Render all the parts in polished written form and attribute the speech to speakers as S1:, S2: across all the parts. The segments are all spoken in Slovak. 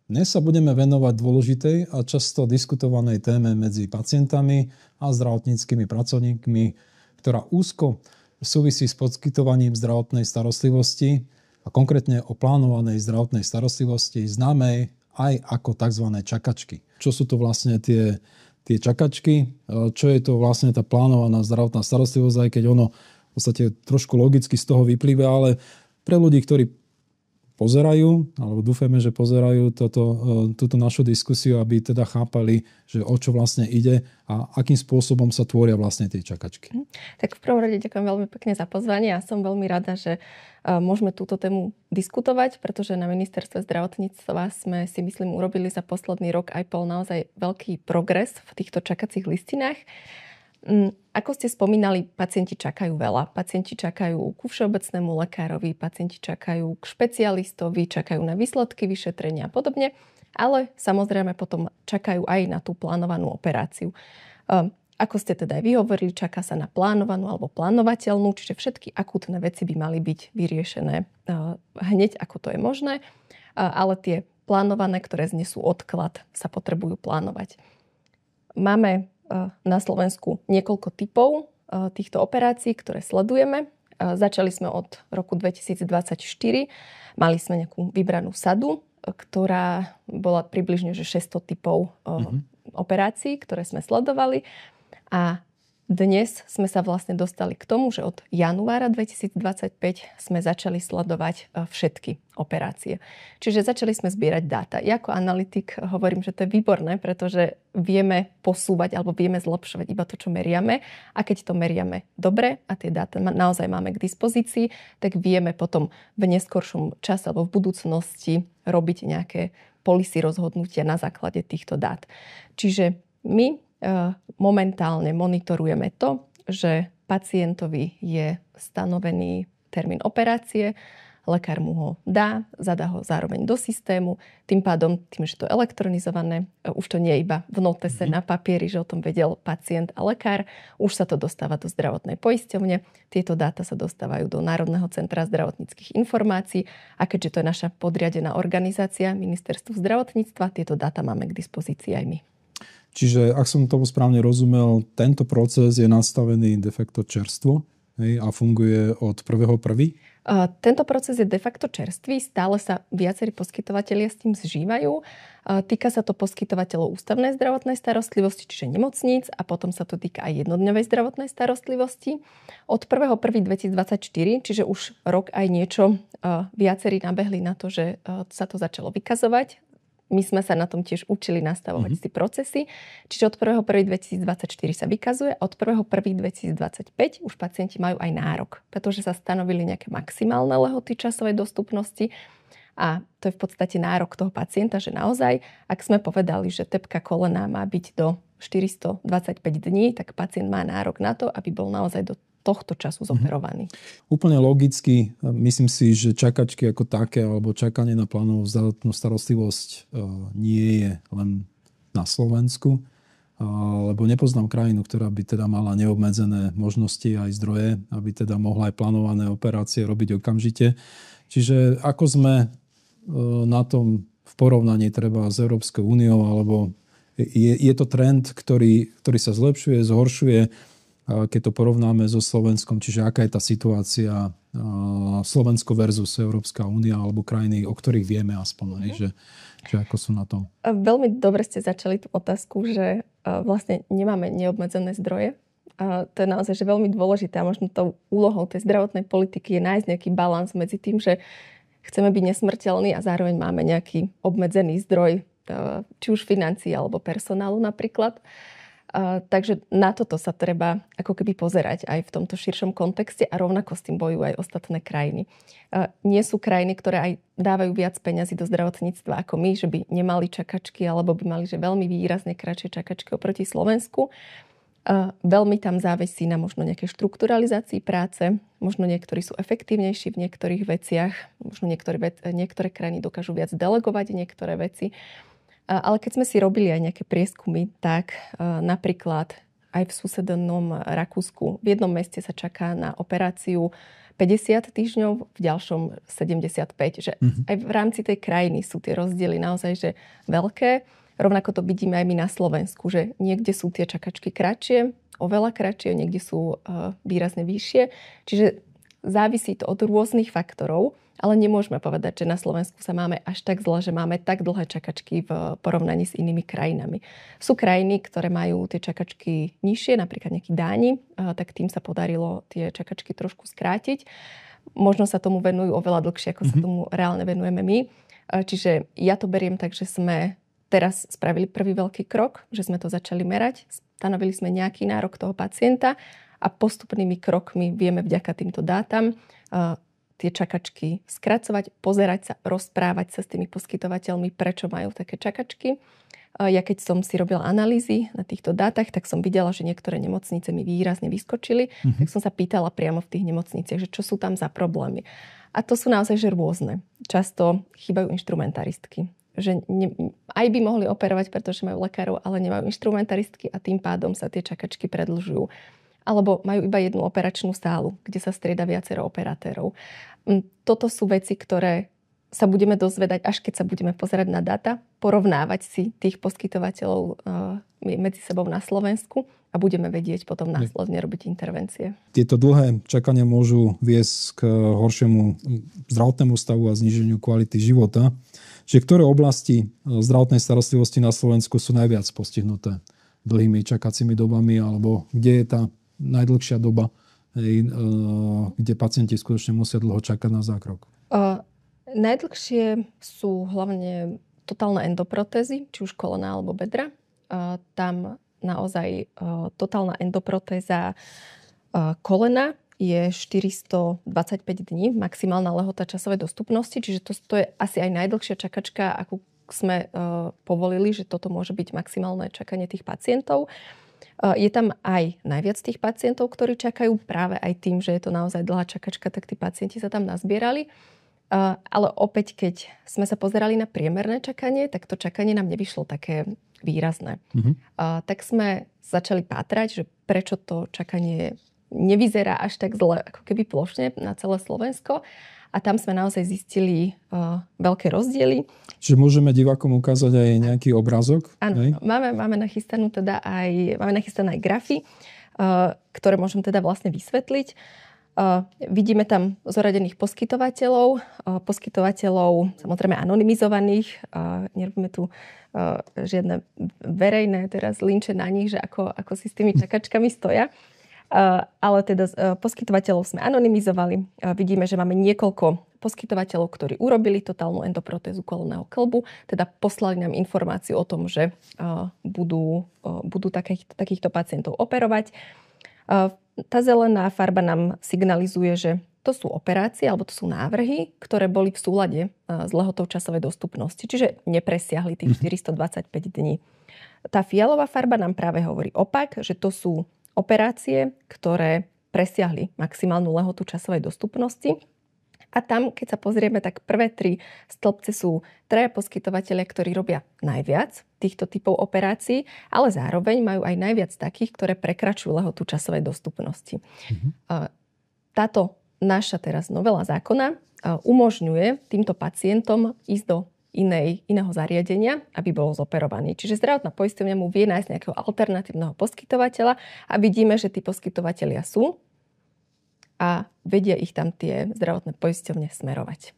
S1: Dnes sa budeme venovať dôležitej a často diskutovanej téme medzi pacientami a zdravotníckymi pracovníkmi, ktorá úzko súvisí s poskytovaním zdravotnej starostlivosti a konkrétne o plánovanej zdravotnej starostlivosti, známej aj ako tzv. Čakačky. Čo sú to vlastne tie čakačky? Čo je to vlastne tá plánovaná zdravotná starostlivosť, aj keď ono v podstate trošku logicky z toho vyplýva, ale pre ľudí, ktorí pozerajú, alebo dúfame, že pozerajú túto našu diskusiu, aby teda chápali, že o čo vlastne ide a akým spôsobom sa tvoria vlastne tie čakačky.
S2: Tak v prvom rade ďakujem veľmi pekne za pozvanie a som veľmi rada, že môžeme túto tému diskutovať, pretože na ministerstve zdravotníctva sme si myslím urobili za posledný rok aj pol naozaj veľký progres v týchto čakacích listinách. Ako ste spomínali, pacienti čakajú veľa. Pacienti čakajú ku všeobecnému lekárovi, pacienti čakajú k špecialistovi, čakajú na výsledky vyšetrenia a podobne, ale samozrejme potom čakajú aj na tú plánovanú operáciu. Ako ste teda aj vyhovorili, čaká sa na plánovanú alebo plánovateľnú, čiže všetky akútne veci by mali byť vyriešené hneď, ako to je možné, ale tie plánované, ktoré znesú odklad, sa potrebujú plánovať. Máme na Slovensku niekoľko typov týchto operácií, ktoré sledujeme. Začali sme od roku 2024. Mali sme nejakú vybranú sadu, ktorá bola približne 600 typov operácií, ktoré sme sledovali. A dnes sme sa vlastne dostali k tomu, že od januára 2025 sme začali sledovať všetky operácie. Čiže začali sme zbierať dáta. Ja ako analytik hovorím, že to je výborné, pretože vieme posúvať alebo vieme zlepšovať iba to, čo meriame. A keď to meriame dobre a tie dáta naozaj máme k dispozícii, tak vieme potom v neskoršom čase alebo v budúcnosti robiť nejaké policy rozhodnutia na základe týchto dát. Čiže my momentálne monitorujeme to, že pacientovi je stanovený termín operácie, lekár mu ho zadá ho zároveň do systému, tým pádom, tým, že to je elektronizované, už to nie je iba v notese na papieri, že o tom vedel pacient a lekár, už sa to dostáva do zdravotnej poisťovne, tieto dáta sa dostávajú do Národného centra zdravotníckych informácií a keďže to je naša podriadená organizácia, Ministerstvo zdravotníctva, tieto dáta máme k dispozícii aj my.
S1: Čiže, ak som tomu správne rozumel, tento proces je nastavený de facto čerstvo, hej, a funguje od 1.1.
S2: Tento proces je de facto čerstvý, stále sa viacerí poskytovatelia s tým zžívajú. Týka sa to poskytovateľov ústavnej zdravotnej starostlivosti, čiže nemocníc, a potom sa to týka aj jednodňovej zdravotnej starostlivosti. Od 1.1.2024, čiže už rok aj niečo, viacerí nabehli na to, že sa to začalo vykazovať. My sme sa na tom tiež učili nastavovať si procesy. Čiže od 1.1.2024 sa vykazuje a od 1.1.2025 už pacienti majú aj nárok, pretože sa stanovili nejaké maximálne lehoty časovej dostupnosti a to je v podstate nárok toho pacienta, že naozaj, ak sme povedali, že tepka kolena má byť do 425 dní, tak pacient má nárok na to, aby bol naozaj do tohto času zoperovaný.
S1: Úplne logicky, myslím si, že čakačky ako také alebo čakanie na plánovú zdravotnú starostlivosť nie je len na Slovensku, lebo nepoznám krajinu, ktorá by teda mala neobmedzené možnosti aj zdroje, aby teda mohla aj plánované operácie robiť okamžite. Čiže ako sme na tom v porovnaní treba s Európskou úniou, alebo je to trend, ktorý sa zlepšuje, zhoršuje, keď to porovnáme so Slovenskom, čiže aká je tá situácia Slovensko versus Európska únia alebo krajiny, o ktorých vieme aspoň, že ako sú na tom.
S2: Veľmi dobre ste začali tú otázku, že vlastne nemáme neobmedzené zdroje. To je naozaj že veľmi dôležité a možno tou úlohou tej zdravotnej politiky je nájsť nejaký balans medzi tým, že chceme byť nesmrteľní a zároveň máme nejaký obmedzený zdroj, či už financií alebo personálu napríklad. Takže na toto sa treba ako keby pozerať aj v tomto širšom kontexte a rovnako s tým bojujú aj ostatné krajiny. Nie sú krajiny, ktoré aj dávajú viac peňazí do zdravotníctva ako my, že by nemali čakačky alebo by mali že veľmi výrazne kratšie čakačky oproti Slovensku. Veľmi tam závisí na možno nejakej štrukturalizácii práce, možno niektorí sú efektívnejší v niektorých veciach, možno niektoré krajiny dokážu viac delegovať niektoré veci. Ale keď sme si robili aj nejaké prieskumy, tak napríklad aj v susednom Rakúsku v jednom meste sa čaká na operáciu 50 týždňov, v ďalšom 75. Že aj v rámci tej krajiny sú tie rozdiely naozaj že veľké. Rovnako to vidíme aj my na Slovensku, že niekde sú tie čakačky kratšie, oveľa kratšie, niekde sú výrazne vyššie. Čiže závisí to od rôznych faktorov, ale nemôžeme povedať, že na Slovensku sa máme až tak zle, že máme tak dlhé čakačky v porovnaní s inými krajinami. Sú krajiny, ktoré majú tie čakačky nižšie, napríklad nejakí Dáni, tak tým sa podarilo tie čakačky trošku skrátiť. Možno sa tomu venujú oveľa dlhšie, ako sa tomu reálne venujeme my. Čiže ja to beriem tak, že sme teraz spravili prvý veľký krok, že sme to začali merať. Stanovili sme nejaký nárok toho pacienta a postupnými krokmi vieme vďaka týmto dátam tie čakačky skracovať, pozerať sa, rozprávať sa s tými poskytovateľmi, prečo majú také čakačky. Ja keď som si robila analýzy na týchto dátach, tak som videla, že niektoré nemocnice mi výrazne vyskočili. Tak som sa pýtala priamo v tých nemocniciach, že čo sú tam za problémy. A to sú naozaj že rôzne. Často chýbajú inštrumentaristky. Že aj by mohli operovať, pretože majú lekárov, ale nemajú inštrumentaristky a tým pádom sa tie čakačky predĺžujú. Alebo majú iba jednu operačnú sálu, kde sa strieda viacero operatérov. Toto sú veci, ktoré sa budeme dozvedať, až keď sa budeme pozerať na dáta, porovnávať si tých poskytovateľov medzi sebou na Slovensku a budeme vedieť potom následne robiť intervencie.
S1: Tieto dlhé čakania môžu viesť k horšiemu zdravotnému stavu a zníženiu kvality života. Čiže ktoré oblasti zdravotnej starostlivosti na Slovensku sú najviac postihnuté dlhými čakacími dobami, alebo kde je tá najdlhšia doba, kde pacienti skutočne musia dlho čakať na zákrok?
S2: Najdlhšie sú hlavne totálne endoprotézy, či už kolena alebo bedra. Tam naozaj totálna endoprotéza kolena je 425 dní, maximálna lehota časovej dostupnosti, čiže to je asi aj najdlhšia čakačka, akú sme povolili, že toto môže byť maximálne čakanie tých pacientov. Je tam aj najviac tých pacientov, ktorí čakajú práve aj tým, že je to naozaj dlhá čakačka, tak tí pacienti sa tam nazbierali. Ale opäť, keď sme sa pozerali na priemerné čakanie, tak to čakanie nám nevyšlo také výrazné. Tak sme začali pátrať, že prečo to čakanie nevyzerá až tak zle, ako keby plošne na celé Slovensko. A tam sme naozaj zistili veľké rozdiely.
S1: Čiže môžeme divákom ukázať aj nejaký obrázok?
S2: Áno, máme nachystané aj grafy, ktoré môžem teda vlastne vysvetliť. Vidíme tam zoradených poskytovateľov, samozrejme anonymizovaných. Nerobíme tu žiadne verejné teraz linče na nich, že ako si s tými čakačkami stoja. Ale teda poskytovateľov sme anonymizovali. Vidíme, že máme niekoľko poskytovateľov, ktorí urobili totálnu endoprotézu kolenného kĺbu, teda poslali nám informáciu o tom, že budú takýchto pacientov operovať. Tá zelená farba nám signalizuje, že to sú operácie alebo to sú návrhy, ktoré boli v súlade s lehotou časovej dostupnosti, čiže nepresiahli tých 425 dní. Tá fialová farba nám práve hovorí opak, že to sú operácie, ktoré presiahli maximálnu lehotu časovej dostupnosti. A tam, keď sa pozrieme, tak prvé 3 stĺpce sú 3 poskytovateľia, ktorí robia najviac týchto typov operácií, ale zároveň majú aj najviac takých, ktoré prekračujú lehotu časovej dostupnosti. Táto naša teraz novela zákona umožňuje týmto pacientom ísť do iného zariadenia, aby bol zoperovaný. Čiže zdravotná poisťovňa mu vie nájsť nejakého alternatívneho poskytovateľa a vidíme, že tí poskytovatelia sú a vedia ich tam tie zdravotné poisťovne smerovať.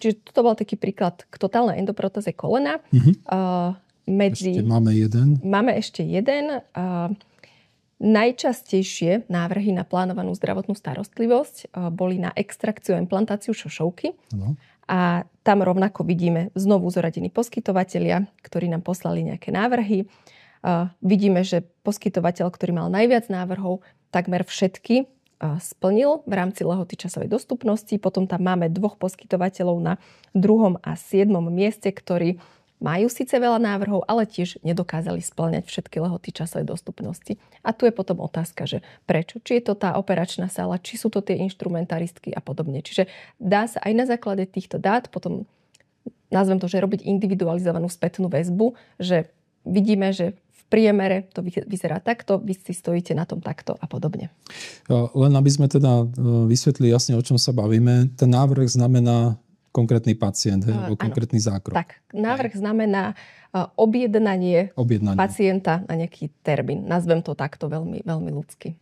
S2: Čiže toto bol taký príklad k totálnej endoprotéze kolena. Máme ešte jeden. Najčastejšie návrhy na plánovanú zdravotnú starostlivosť boli na extrakciu a implantáciu šošovky. A tam rovnako vidíme znovu zoradení poskytovatelia, ktorí nám poslali nejaké návrhy. Vidíme, že poskytovateľ, ktorý mal najviac návrhov, takmer všetky splnil v rámci lehoty časovej dostupnosti. Potom tam máme 2 poskytovateľov na 2. a 7. mieste, ktorí majú síce veľa návrhov, ale tiež nedokázali spĺňať všetky lehoty časovej dostupnosti. A tu je potom otázka, že prečo? Či je to tá operačná sála, či sú to tie inštrumentaristky a podobne. Čiže dá sa aj na základe týchto dát potom, nazvem to, že robiť individualizovanú spätnú väzbu, že vidíme, že v priemere to vyzerá takto, vy si stojíte na tom takto a podobne.
S1: Len aby sme teda vysvetlili jasne, o čom sa bavíme, ten návrh znamená konkrétny pacient, alebo konkrétny zákrok.
S2: Tak, návrh znamená objednanie pacienta na nejaký termín. Nazvem to takto veľmi, veľmi ľudsky.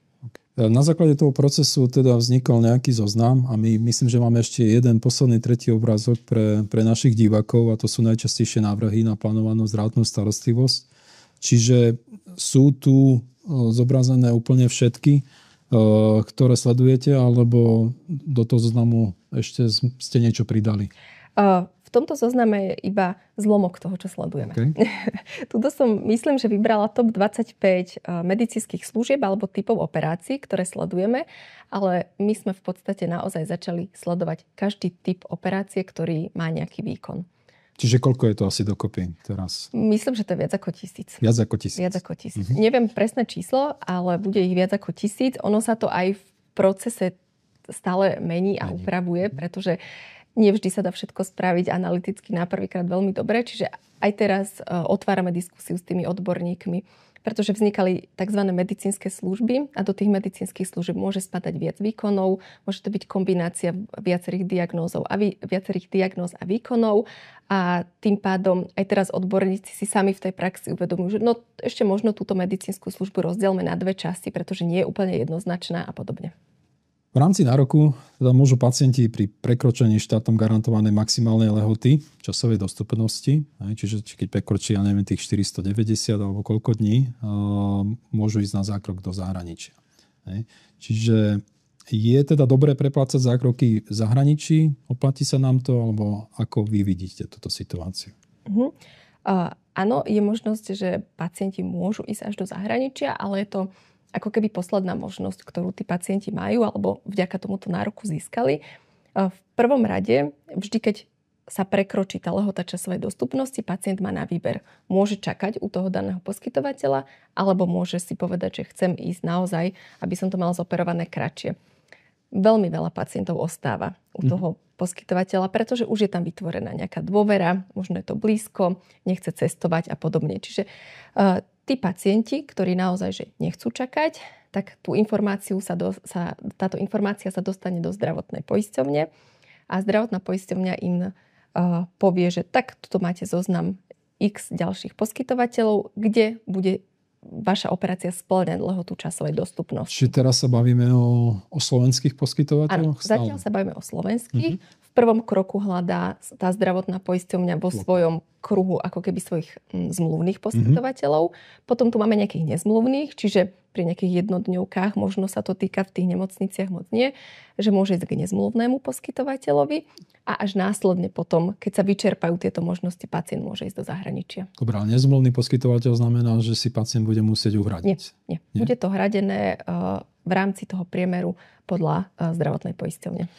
S1: Na základe toho procesu teda vznikol nejaký zoznam a my myslím, že máme ešte jeden posledný tretí obrázok pre našich divákov a to sú najčastejšie návrhy na plánovanú zdravotnú starostlivosť. Čiže sú tu zobrazené úplne všetky, ktoré sledujete, alebo do toho zoznamu ešte ste niečo pridali?
S2: V tomto zozname je iba zlomok toho, čo sledujeme. Okay. Tuto som, myslím, že vybrala top 25 medicínskych služieb alebo typov operácií, ktoré sledujeme, ale my sme v podstate naozaj začali sledovať každý typ operácie, ktorý má nejaký výkon.
S1: Čiže koľko je to asi dokopy teraz?
S2: Myslím, že to je viac ako 1000.
S1: Viac ako 1000.
S2: Viac ako 1000. Neviem presné číslo, ale bude ich viac ako 1000. Ono sa to aj v procese stále mení a upravuje, pretože nevždy sa dá všetko spraviť analyticky na prvýkrát veľmi dobre. Čiže aj teraz otvárame diskusiu s tými odborníkmi, pretože vznikali tzv. Medicínske služby a do tých medicínskych služieb môže spadať viac výkonov, môže to byť kombinácia viacerých diagnóz a výkonov a tým pádom aj teraz odborníci si sami v tej praxi uvedomujú, že no ešte možno túto medicínsku službu rozdielme na dve časti, pretože nie je úplne jednoznačná a podobne.
S1: V rámci nároku teda môžu pacienti pri prekročení štátom garantovanej maximálnej lehoty časovej dostupnosti, čiže keď prekročí, tých 490 alebo koľko dní, môžu ísť na zákrok do zahraničia. Čiže je teda dobré preplácať zákroky v zahraničí? Oplatí sa nám to? Alebo ako vy vidíte túto situáciu?
S2: Áno, je možnosť, že pacienti môžu ísť až do zahraničia, ale je to ako keby posledná možnosť, ktorú tí pacienti majú alebo vďaka tomuto nároku získali. V prvom rade, vždy keď sa prekročí tá lehota časovej dostupnosti, pacient má na výber. Môže čakať u toho daného poskytovateľa alebo môže si povedať, že chcem ísť naozaj, aby som to mal zoperované kratšie. Veľmi veľa pacientov ostáva u toho poskytovateľa, pretože už je tam vytvorená nejaká dôvera, možno je to blízko, nechce cestovať a podobne. Čiže tí pacienti, ktorí naozaj že nechcú čakať, tak táto informácia sa dostane do zdravotnej poisťovne a zdravotná poisťovňa im povie, že tak, tuto máte zoznam X ďalších poskytovateľov, kde bude vaša operácia spĺňať lehotu časovej dostupnosti.
S1: Čiže teraz sa bavíme o slovenských poskytovateľoch?
S2: Áno, zatiaľ sa bavíme o slovenských. V prvom kroku hľadá tá zdravotná poisťovňa vo svojom kruhu ako keby svojich zmluvných poskytovateľov. Potom tu máme nejakých nezmluvných, čiže pri nejakých jednodňovkách, možno sa to týka v tých nemocniciach moc nie, že môže ísť k nezmluvnému poskytovateľovi a až následne potom, keď sa vyčerpajú tieto možnosti, pacient môže ísť do zahraničia.
S1: Dobre, ale nezmluvný poskytovateľ znamená, že si pacient bude musieť uhradiť?
S2: Nie. Bude to hradené v rámci toho priemeru podľa zdravotnej poisťovne.